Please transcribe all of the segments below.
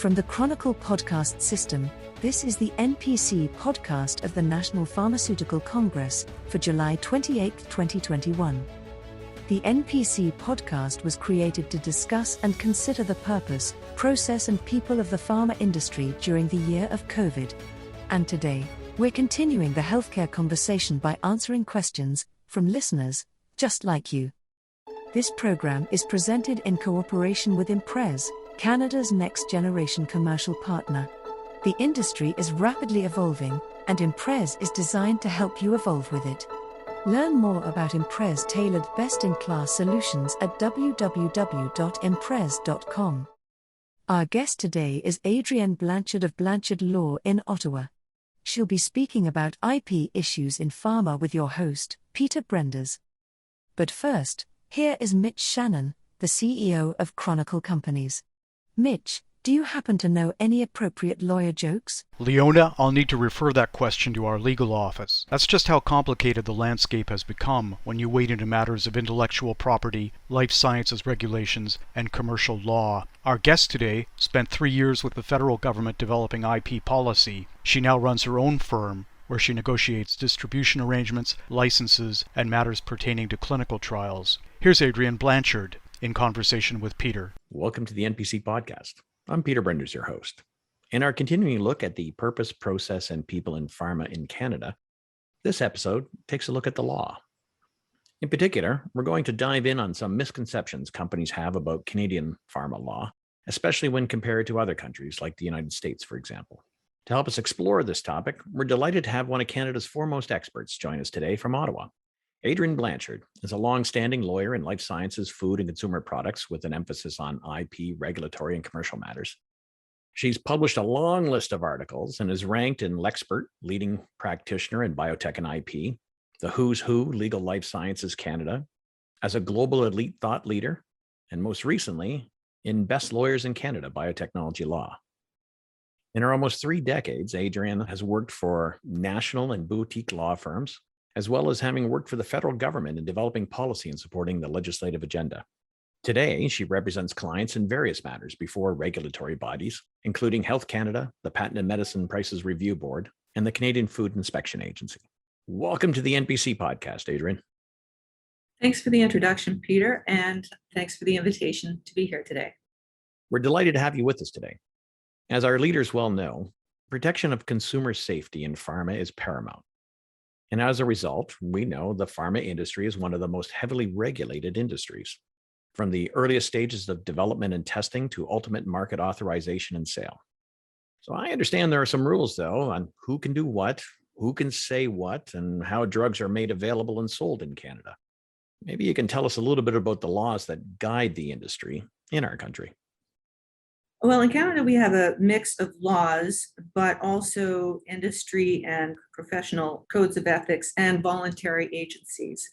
From the Chronicle podcast system, this is the NPC podcast of the National Pharmaceutical Congress for July 28, 2021. The NPC podcast was created to discuss and consider the purpose, process and people of the pharma industry during the year of COVID. And today, we're continuing the healthcare conversation by answering questions from listeners just like you. This program is presented in cooperation with Imprez, Canada's next-generation commercial partner. The industry is rapidly evolving, and Imprez is designed to help you evolve with it. Learn more about Imprez tailored best-in-class solutions at www.imprez.com. Our guest today is Adrienne Blanchard of Blanchard Law in Ottawa. She'll be speaking about IP issues in pharma with your host, Peter Brenders. But first, here is Mitch Shannon, the CEO of Chronicle Companies. Mitch, do you happen to know any appropriate lawyer jokes? Leona, I'll need to refer that question to our legal office. That's just how complicated the landscape has become when you wade into matters of intellectual property, life sciences regulations, and commercial law. Our guest today spent 3 years with the federal government developing IP policy. She now runs her own firm, where she negotiates distribution arrangements, licenses, and matters pertaining to clinical trials. Here's Adrienne Blanchard in conversation with Peter. Welcome to the NPC podcast. I'm Peter Brenders, your host. In our continuing look at the purpose, process, and people in pharma in Canada, this episode takes a look at the law. In particular, we're going to dive in on some misconceptions companies have about Canadian pharma law, especially when compared to other countries like the United States, for example. To help us explore this topic, we're delighted to have one of Canada's foremost experts join us today from Ottawa. Adrienne Blanchard is a long-standing lawyer in life sciences, food, and consumer products with an emphasis on IP, regulatory, and commercial matters. She's published a long list of articles and is ranked in Lexpert, leading practitioner in biotech and IP, the Who's Who Legal Life Sciences Canada, as a global elite thought leader, and most recently, in Best Lawyers in Canada, Biotechnology Law. In her almost 3 decades, Adrienne has worked for national and boutique law firms, as well as having worked for the federal government in developing policy and supporting the legislative agenda. Today, she represents clients in various matters before regulatory bodies, including Health Canada, the Patent and Medicine Prices Review Board, and the Canadian Food Inspection Agency. Welcome to the NPC podcast, Adrienne. Thanks for the introduction, Peter, and thanks for the invitation to be here today. We're delighted to have you with us today. As our leaders well know, protection of consumer safety in pharma is paramount. And as a result, we know the pharma industry is one of the most heavily regulated industries, from the earliest stages of development and testing to ultimate market authorization and sale. So I understand there are some rules, though, on who can do what, who can say what, and how drugs are made available and sold in Canada. Maybe you can tell us a little bit about the laws that guide the industry in our country. Well, in Canada, we have a mix of laws, but also industry and professional codes of ethics and voluntary agencies.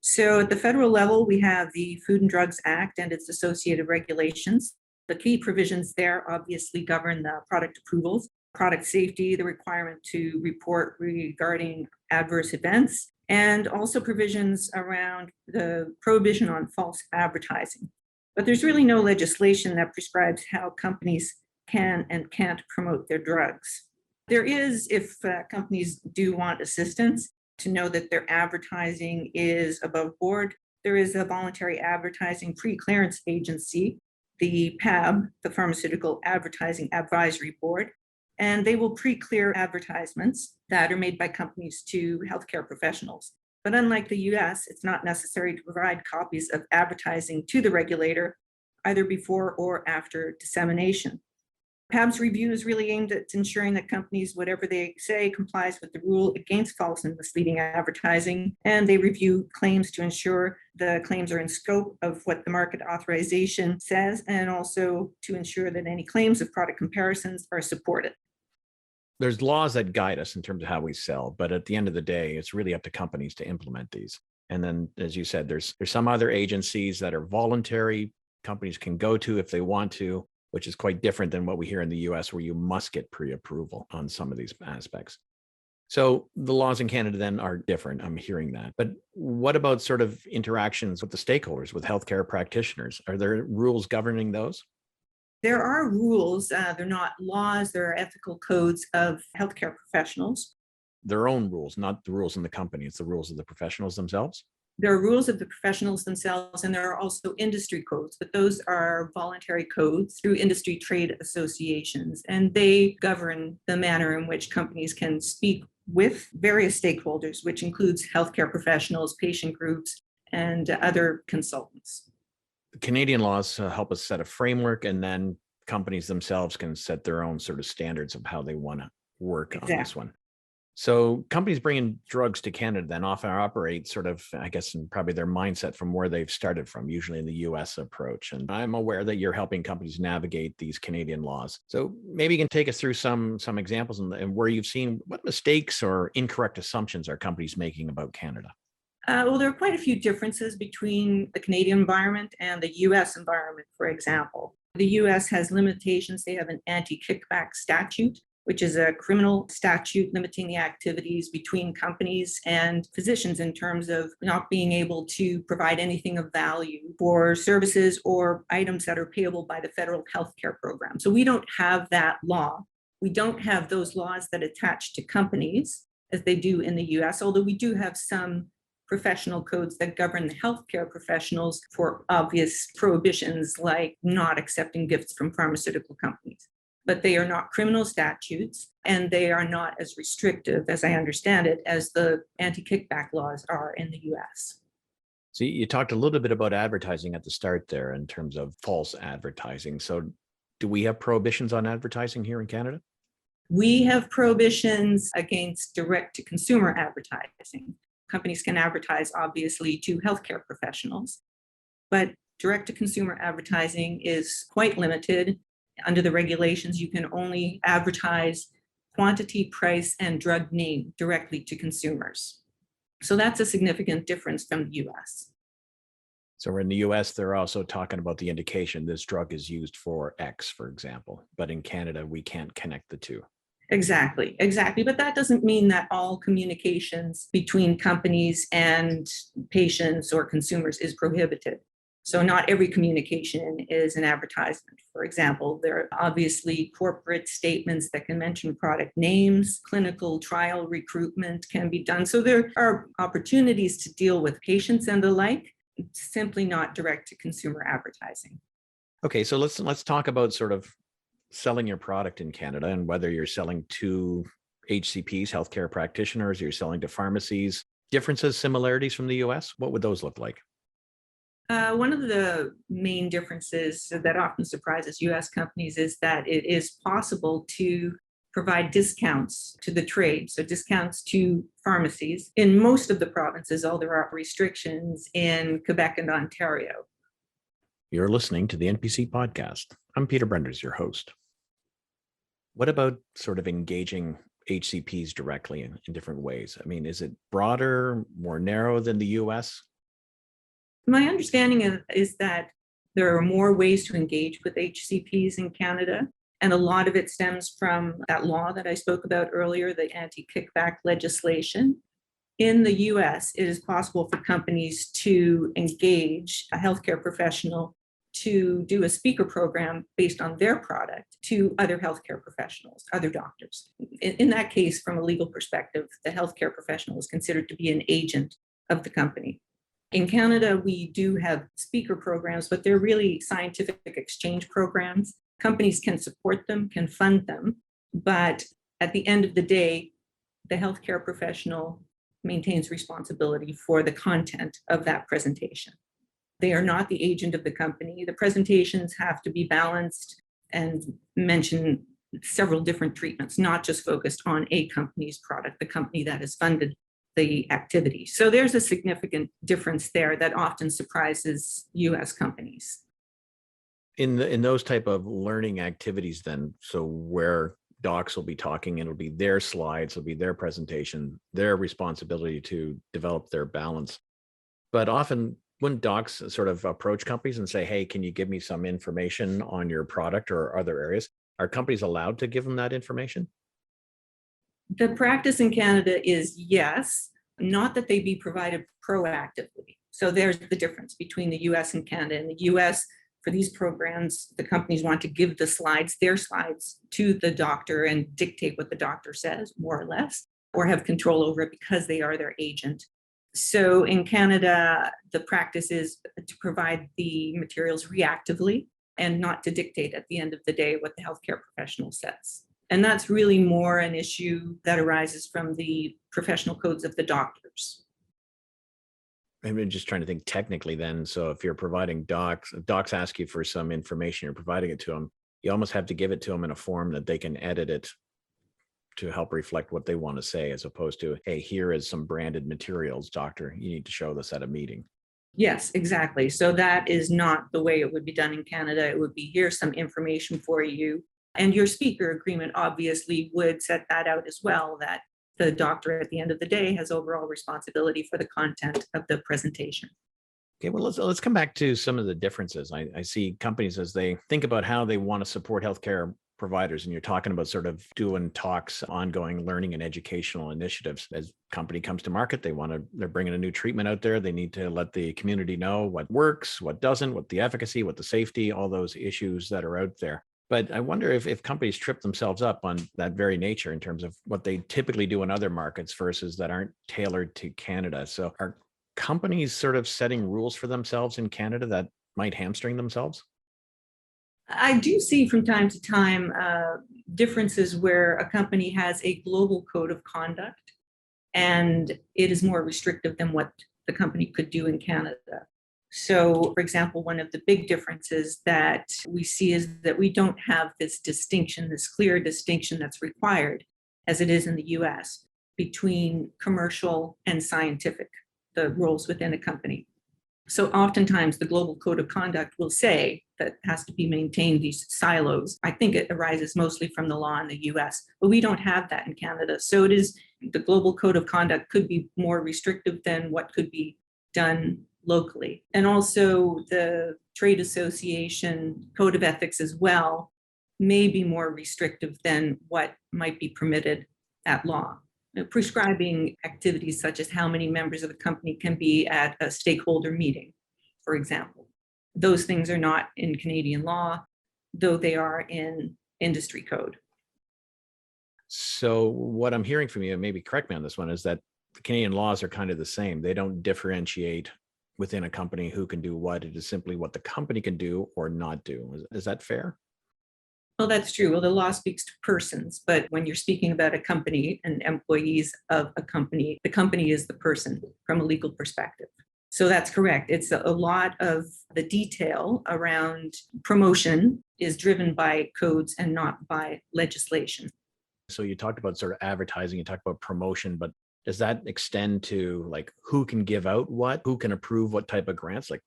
So at the federal level, we have the Food and Drugs Act and its associated regulations. The key provisions there obviously govern the product approvals, product safety, the requirement to report regarding adverse events, and also provisions around the prohibition on false advertising. But there's really no legislation that prescribes how companies can and can't promote their drugs. There is, if companies do want assistance to know that their advertising is above board, there is a voluntary advertising pre-clearance agency, the PAB, the Pharmaceutical Advertising Advisory Board, and they will pre-clear advertisements that are made by companies to healthcare professionals. But unlike the US, it's not necessary to provide copies of advertising to the regulator, either before or after dissemination. PAB's review is really aimed at ensuring that companies, whatever they say, complies with the rule against false and misleading advertising, and they review claims to ensure the claims are in scope of what the market authorization says, and also to ensure that any claims of product comparisons are supported. There's laws that guide us in terms of how we sell, but at the end of the day, it's really up to companies to implement these. And then, as you said, there's some other agencies that are voluntary, companies can go to if they want to, which is quite different than what we hear in the US, where you must get pre-approval on some of these aspects. So the laws in Canada then are different. I'm hearing that. But what about sort of interactions with the stakeholders, with healthcare practitioners? Are there rules governing those? There are rules, they're not laws, they're ethical codes of healthcare professionals. Their own rules, not the rules in the company. It's the rules of the professionals themselves. There are rules of the professionals themselves, and there are also industry codes, but those are voluntary codes through industry trade associations, and they govern the manner in which companies can speak with various stakeholders, which includes healthcare professionals, patient groups, and other consultants. Canadian laws help us set a framework, and then companies themselves can set their own sort of standards of how they want to work on this one. So companies bringing drugs to Canada then often operate sort of, I guess, in probably their mindset from where they've started from, usually in the US approach. And I'm aware that you're helping companies navigate these Canadian laws. So maybe you can take us through some examples and where you've seen what mistakes or incorrect assumptions are companies making about Canada. Well, there are quite a few differences between the Canadian environment and the US environment, for example. The US has limitations. They have an anti-kickback statute, which is a criminal statute limiting the activities between companies and physicians in terms of not being able to provide anything of value for services or items that are payable by the federal healthcare program. So we don't have that law. We don't have those laws that attach to companies as they do in the US, although we do have some professional codes that govern the healthcare professionals for obvious prohibitions like not accepting gifts from pharmaceutical companies. But they are not criminal statutes, and they are not as restrictive, as I understand it, as the anti-kickback laws are in the US. So you talked a little bit about advertising at the start there in terms of false advertising. So do we have prohibitions on advertising here in Canada? We have prohibitions against direct-to-consumer advertising. Companies can advertise, obviously, to healthcare professionals, but direct-to-consumer advertising is quite limited. Under the regulations, you can only advertise quantity, price, and drug name directly to consumers. So that's a significant difference from the US. So in the US, they're also talking about the indication this drug is used for X, for example. But in Canada, we can't connect the two. Exactly. But that doesn't mean that all communications between companies and patients or consumers is prohibited. So not every communication is an advertisement. For example, there are obviously corporate statements that can mention product names, clinical trial recruitment can be done. So there are opportunities to deal with patients and the like, simply not direct to consumer advertising. Okay, so let's talk about sort of selling your product in Canada and whether you're selling to HCPs, healthcare practitioners, you're selling to pharmacies. Differences, similarities from the US, what would those look like? One of the main differences that often surprises US companies is that it is possible to provide discounts to the trade, so discounts to pharmacies in most of the provinces, although there are restrictions in Quebec and Ontario. You're listening to the NPC podcast. I'm Peter Brenders, your host. What about sort of engaging HCPs directly in different ways? I mean, is it broader, more narrow than the US? My understanding is that there are more ways to engage with HCPs in Canada, and a lot of it stems from that law that I spoke about earlier, the anti-kickback legislation. In the US, it is possible for companies to engage a healthcare professional to do a speaker program based on their product to other healthcare professionals, other doctors. In that case, from a legal perspective, the healthcare professional is considered to be an agent of the company. In Canada, we do have speaker programs, but they're really scientific exchange programs. Companies can support them, can fund them, but at the end of the day, the healthcare professional maintains responsibility for the content of that presentation. They are not the agent of the company. The presentations have to be balanced and mention several different treatments, not just focused on a company's product, the company that has funded the activity. So there's a significant difference there that often surprises US companies. In those type of learning activities then, so where docs will be talking, and it'll be their slides, it'll be their presentation, their responsibility to develop their balance. But often when docs sort of approach companies and say, hey, can you give me some information on your product or other areas? Are companies allowed to give them that information? The practice in Canada is yes, not that they be provided proactively. So there's the difference between the US and Canada. In the US, For these programs, the companies want to give their slides to the doctor and dictate what the doctor says, more or less, or have control over it because they are their agent. So in Canada, the practice is to provide the materials reactively and not to dictate at the end of the day what the healthcare professional says. And that's really more an issue that arises from the professional codes of the doctors. I'm just trying to think technically then. So if you're providing docs ask you for some information, you're providing it to them, you almost have to give it to them in a form that they can edit it to help reflect what they want to say, as opposed to, hey, here is some branded materials, doctor, you need to show this at a meeting. Yes, exactly. So that is not the way it would be done in Canada. It would be, here's some information for you. And your speaker agreement obviously would set that out as well, that the doctor at the end of the day has overall responsibility for the content of the presentation. Okay, well, let's come back to some of the differences. I see companies as they think about how they want to support healthcare providers, and you're talking about sort of doing talks, ongoing learning and educational initiatives. As company comes to market, they're bringing a new treatment out there. They need to let the community know what works, what doesn't, what the efficacy, what the safety, all those issues that are out there. But I wonder if companies trip themselves up on that very nature in terms of what they typically do in other markets versus that aren't tailored to Canada. So are companies sort of setting rules for themselves in Canada that might hamstring themselves? I do see from time to time differences where a company has a global code of conduct and it is more restrictive than what the company could do in Canada. So, for example, one of the big differences that we see is that we don't have this distinction, this clear distinction that's required, as it is in the US, between commercial and scientific, the roles within a company. So oftentimes the global code of conduct will say that has to be maintained, these silos. I think it arises mostly from the law in the US, but we don't have that in Canada. So it is, the global code of conduct could be more restrictive than what could be done locally. And also the trade association code of ethics as well may be more restrictive than what might be permitted at law. Prescribing activities such as how many members of a company can be at a stakeholder meeting, for example. Those things are not in Canadian law, though they are in industry code. So what I'm hearing from you, and maybe correct me on this one, is that the Canadian laws are kind of the same. They don't differentiate within a company who can do what. It is simply what the company can do or not do. Is that fair? Well, that's true. Well, the law speaks to persons, but when you're speaking about a company and employees of a company, the company is the person from a legal perspective. So that's correct. It's a lot of the detail around promotion is driven by codes and not by legislation. So you talked about sort of advertising, you talked about promotion, but does that extend to like who can give out what, who can approve what type of grants? Like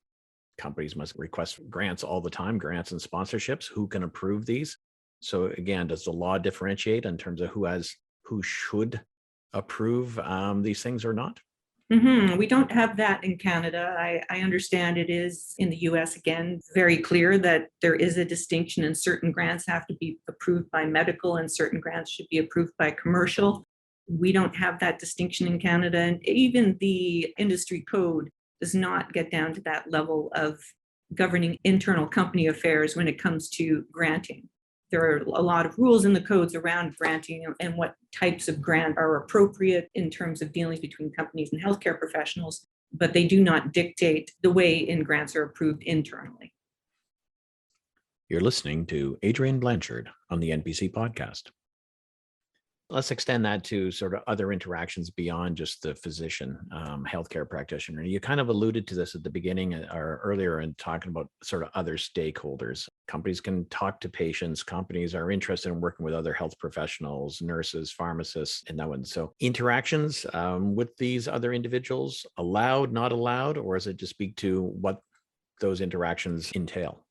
companies must request grants all the time, grants and sponsorships. Who can approve these? So again, does the law differentiate in terms of who should approve these things or not? Mm-hmm. We don't have that in Canada. I understand it is in the US, again, very clear that there is a distinction and certain grants have to be approved by medical and certain grants should be approved by commercial. We don't have that distinction in Canada. And even the industry code does not get down to that level of governing internal company affairs when it comes to granting. There are a lot of rules in the codes around granting and what types of grant are appropriate in terms of dealings between companies and healthcare professionals, but they do not dictate the way in grants are approved internally. You're listening to Adrienne Blanchard on the NPC podcast. Let's extend that to sort of other interactions beyond just the physician, healthcare practitioner. You kind of alluded to this at the beginning or earlier in talking about sort of other stakeholders. Companies can talk to patients. Companies are interested in working with other health professionals, nurses, pharmacists, and that one. So interactions with these other individuals, allowed, not allowed, or does it just speak to what those interactions entail?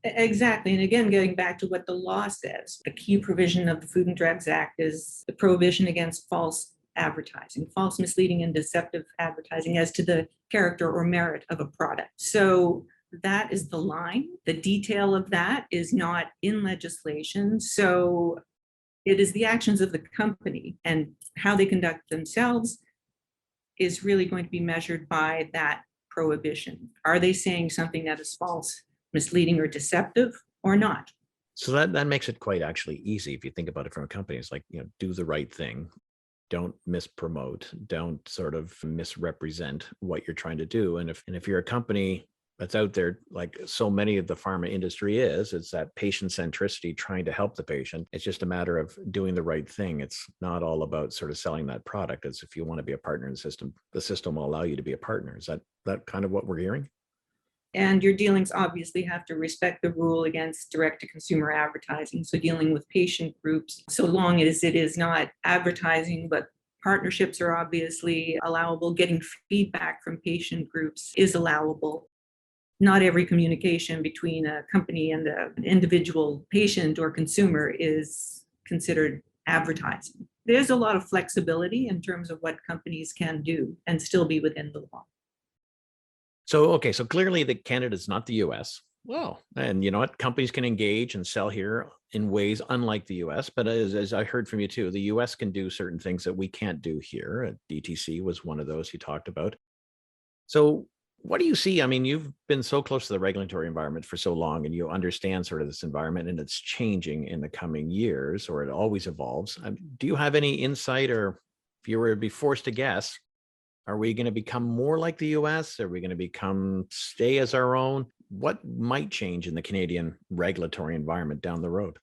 Exactly. And again, getting back to what the law says, the key provision of the Food and Drugs Act is the prohibition against false advertising, false, misleading, and deceptive advertising as to the character or merit of a product. So that is the line. The detail of that is not in legislation. So it is the actions of the company and how they conduct themselves is really going to be measured by that prohibition. Are they saying something that is false misleading or deceptive or not. So that makes it quite actually easy if you think about it from a company. It's like, do the right thing. Don't mispromote. Don't sort of misrepresent what you're trying to do. And if you're a company that's out there, like so many of the pharma industry it's that patient centricity, trying to help the patient. It's just a matter of doing the right thing. It's not all about sort of selling that product. It's if you want to be a partner in the system will allow you to be a partner. Is that kind of what we're hearing? And your dealings obviously have to respect the rule against direct-to-consumer advertising. So dealing with patient groups, so long as it is not advertising, but partnerships are obviously allowable. Getting feedback from patient groups is allowable. Not every communication between a company and an individual patient or consumer is considered advertising. There's a lot of flexibility in terms of what companies can do and still be within the law. So clearly Canada's not the US. Well, and you know what? Companies can engage and sell here in ways unlike the US. But as I heard from you too, the US can do certain things that we can't do here. DTC was one of those you talked about. So what do you see? I mean, you've been so close to the regulatory environment for so long, and you understand sort of this environment, and it's changing in the coming years, or it always evolves. Do you have any insight, or if you were to be forced to guess, are we going to become more like the US? Are we going to stay as our own? What might change in the Canadian regulatory environment down the road?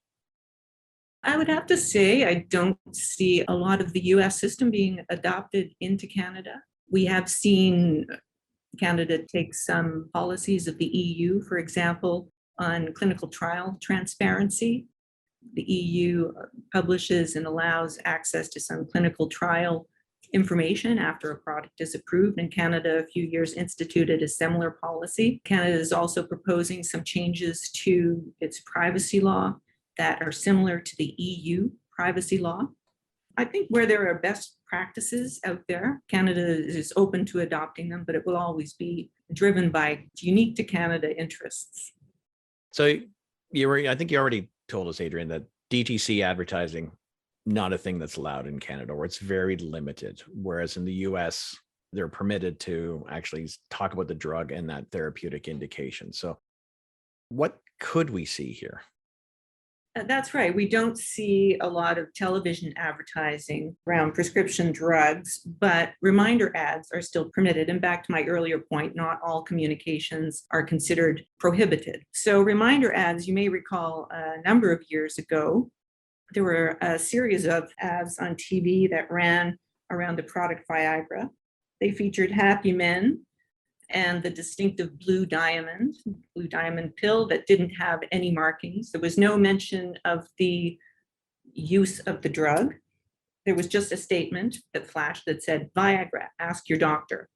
I would have to say I don't see a lot of the US system being adopted into Canada. We have seen Canada take some policies of the EU, for example, on clinical trial transparency. The EU publishes and allows access to some clinical trial information after a product is approved, and Canada a few years instituted a similar policy. Canada is also proposing some changes to its privacy law that are similar to the EU privacy law. I think where there are best practices out there, Canada is open to adopting them, but it will always be driven by unique to Canada interests. So I think you already told us, Adrienne, that DTC advertising, not a thing that's allowed in Canada, or it's very limited. Whereas in the US, they're permitted to actually talk about the drug and that therapeutic indication. So what could we see here? That's right. We don't see a lot of television advertising around prescription drugs, but reminder ads are still permitted. And back to my earlier point, not all communications are considered prohibited. So reminder ads, you may recall a number of years ago, there were a series of ads on TV that ran around the product Viagra. They featured happy men and the distinctive blue diamond pill that didn't have any markings. There was no mention of the use of the drug. There was just a statement that flashed that said, Viagra, ask your doctor.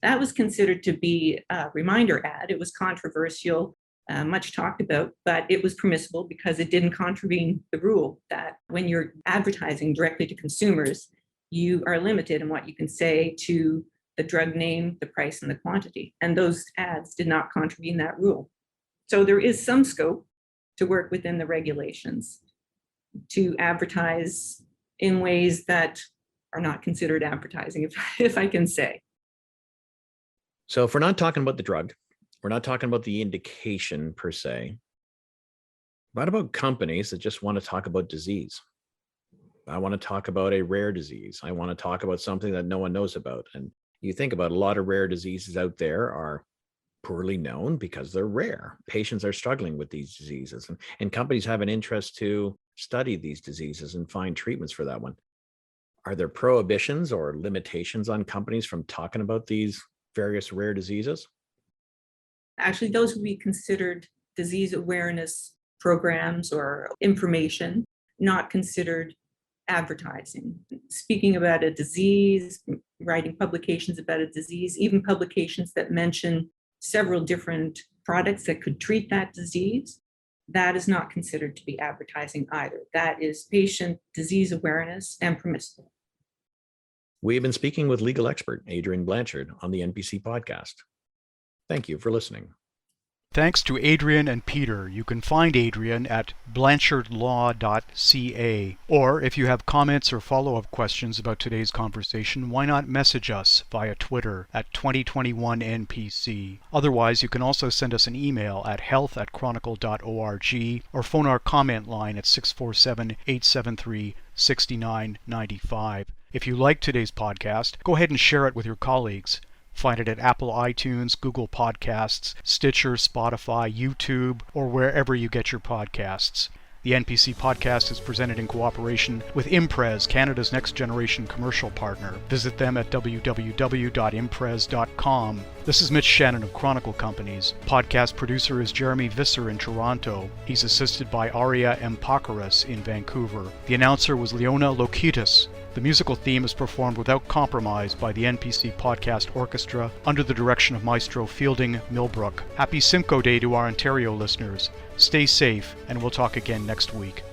That was considered to be a reminder ad. It was controversial, much talked about, but it was permissible because it didn't contravene the rule that when you're advertising directly to consumers, you are limited in what you can say to the drug name, the price, and the quantity. And those ads did not contravene that rule. So there is some scope to work within the regulations to advertise in ways that are not considered advertising, if I can say. So if we're not talking about the drug, we're not talking about the indication per se, what about companies that just want to talk about disease? I want to talk about a rare disease. I want to talk about something that no one knows about. And you think about a lot of rare diseases out there are poorly known because they're rare. Patients are struggling with these diseases, and companies have an interest to study these diseases and find treatments for that one. Are there prohibitions or limitations on companies from talking about these various rare diseases? Actually, those would be considered disease awareness programs or information, not considered advertising. Speaking about a disease, writing publications about a disease, even publications that mention several different products that could treat that disease, that is not considered to be advertising either. That is patient disease awareness and permissible. We've been speaking with legal expert Adrienne Blanchard on the NPC podcast. Thank you for listening. Thanks to Adrienne and Peter. You can find Adrienne at blanchardlaw.ca. Or if you have comments or follow-up questions about today's conversation, why not message us via Twitter at 2021NPC. Otherwise, you can also send us an email at health@chronicle.org or phone our comment line at 647-873-6995. If you like today's podcast, go ahead and share it with your colleagues. Find it at Apple iTunes, Google Podcasts, Stitcher, Spotify, YouTube, or wherever you get your podcasts. The NPC podcast is presented in cooperation with Imprez, Canada's next generation commercial partner. Visit them at www.imprez.com. This is Mitch Shannon of Chronicle Companies. Podcast producer is Jeremy Visser in Toronto. He's assisted by Aria Mpakaris in Vancouver. The announcer was Leona Lokitis. The musical theme is performed without compromise by the NPC Podcast Orchestra under the direction of Maestro Fielding Millbrook. Happy Simcoe Day to our Ontario listeners. Stay safe, and we'll talk again next week.